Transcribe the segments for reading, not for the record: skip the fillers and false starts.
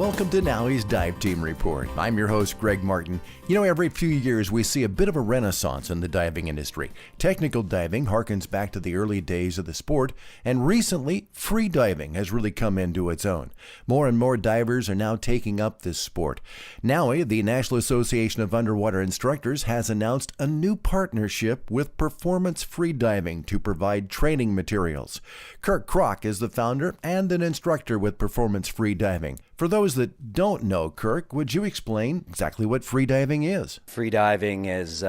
Welcome to NAUI's Dive Team Report. I'm your host, Greg Martin. You know, every few years we see a bit of a renaissance in the diving industry. Technical diving harkens back to the early days of the sport, and recently, free diving has really come into its own. More and more divers are now taking up this sport. NAUI, the National Association of Underwater Instructors, has announced a new partnership with Performance Freediving to provide training materials. Kirk Krack is the founder and an instructor with Performance Freediving. For those that don't know Kirk, would you explain exactly what freediving is? Freediving is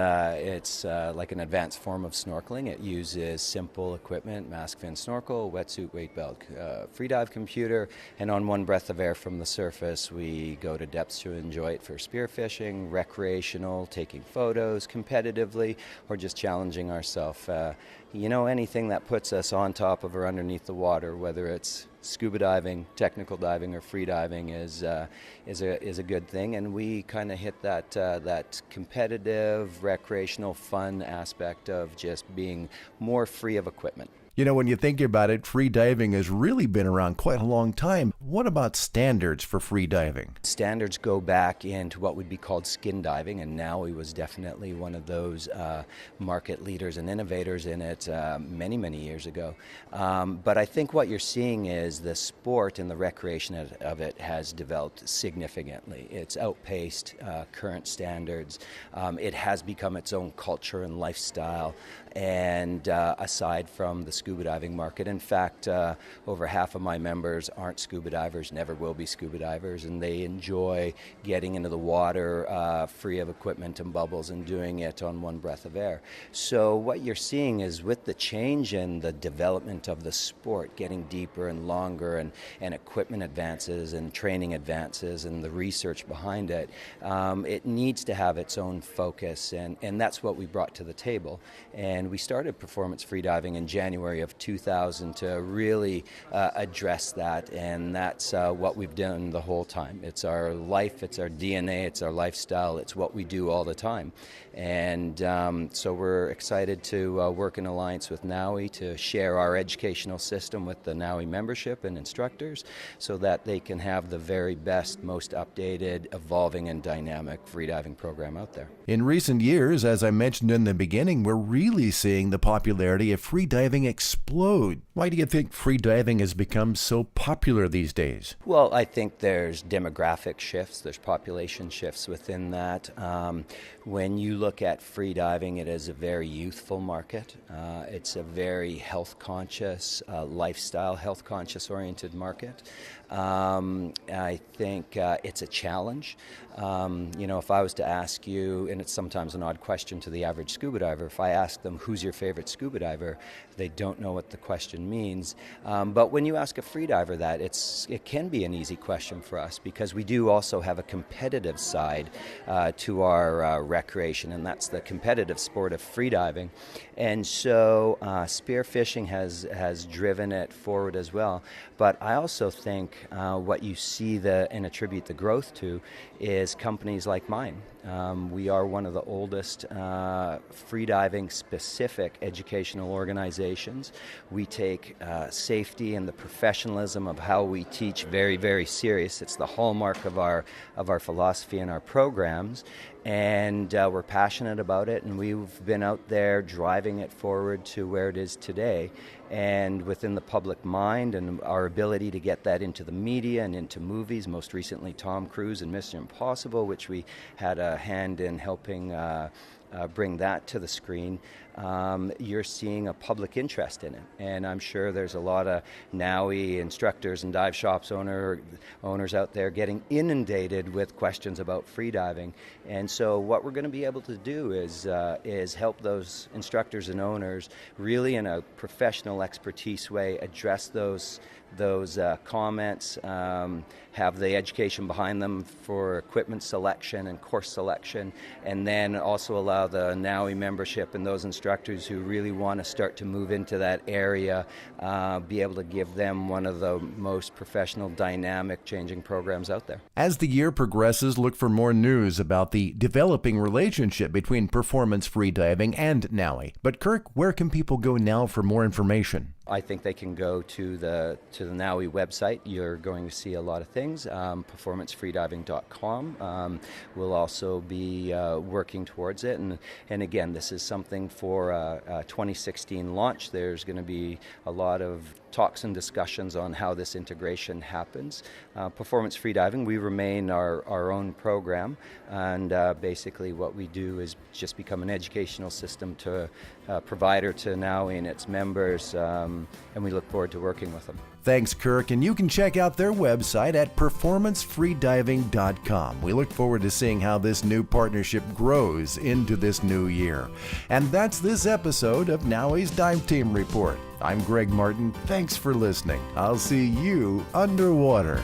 like an advanced form of snorkeling. It uses simple equipment, mask, fin, snorkel, wetsuit, weight belt, freedive computer, and on one breath of air from the surface, we go to depths to enjoy it for spearfishing, recreational, taking photos, competitively, or just challenging ourselves. Anything that puts us on top of or underneath the water, whether it's scuba diving, technical diving, or free diving is a good thing, and we kind of hit that competitive, recreational, fun aspect of just being more free of equipment. You know, when you think about it, free diving has really been around quite a long time. What about standards for free diving? Standards go back into what would be called skin diving, and NAUI was definitely one of those market leaders and innovators in it many, many years ago. But I think what you're seeing is the sport and the recreation of it has developed significantly. It's outpaced current standards. It has become its own culture and lifestyle. And aside from the scuba diving market, in fact, over half of my members aren't scuba divers, never will be scuba divers, and they enjoy getting into the water free of equipment and bubbles and doing it on one breath of air. So what you're seeing is with the change in the development of the sport, getting deeper and longer, and equipment advances and training advances and the research behind it, it needs to have its own focus, and that's what we brought to the table. And we started Performance Freediving in January of 2000 to really address that, and that's what we've done the whole time. It's our life, it's our DNA, it's our lifestyle, it's what we do all the time. And so we're excited to work in alliance with NAUI to share our educational system with the NAUI membership and instructors so that they can have the very best, most updated, evolving, and dynamic freediving program out there. In recent years, as I mentioned in the beginning, we're really seeing the popularity of freediving explode. Why do you think freediving has become so popular these days? Well, I think there's demographic shifts, there's population shifts within that. When you look at freediving, it is a very youthful market. It's a very health-conscious, lifestyle, health-conscious oriented market. I think it's a challenge. If I was to ask you, and it's sometimes an odd question to the average scuba diver, if I ask them, who's your favorite scuba diver, they don't know what the question means. But when you ask a freediver that, it can be an easy question for us because we do also have a competitive side to our recreation, and that's the competitive sport of freediving. And so spearfishing has driven it forward as well. But I also think what you see and attribute the growth to is companies like mine. We are one of the oldest freediving specific educational organizations. We take safety and the professionalism of how we teach very, very serious. It's the hallmark of our philosophy and our programs. And we're passionate about it, and we've been out there driving it forward to where it is today. And within the public mind and our ability to get that into the media and into movies, most recently Tom Cruise and Mission Impossible, which we had a hand in helping bring that to the screen, you're seeing a public interest in it. And I'm sure there's a lot of NAUI instructors and dive shops owners out there getting inundated with questions about freediving. And so what we're going to be able to do is help those instructors and owners really in a professional expertise way address those comments, have the education behind them for equipment selection and course selection, and then also allow the NAUI membership and those instructors who really want to start to move into that area, be able to give them one of the most professional, dynamic, changing programs out there. As the year progresses, look for more news about the developing relationship between Performance Freediving and NAUI. But Kirk, where can people go now for more information? I think they can go to the NAUI website. You're going to see a lot of things. Performancefreediving.com. We'll also be working towards it. And again, this is something for a 2016 launch. There's going to be a lot of talks and discussions on how this integration happens. Performance Freediving, we remain our own program, and basically what we do is just become an educational system to provider to NAUI and its members, and we look forward to working with them. Thanks, Kirk, and you can check out their website at performancefreediving.com. We look forward to seeing how this new partnership grows into this new year. And that's this episode of NAUI's Dive Team Report. I'm Greg Martin. Thanks for listening. I'll see you underwater.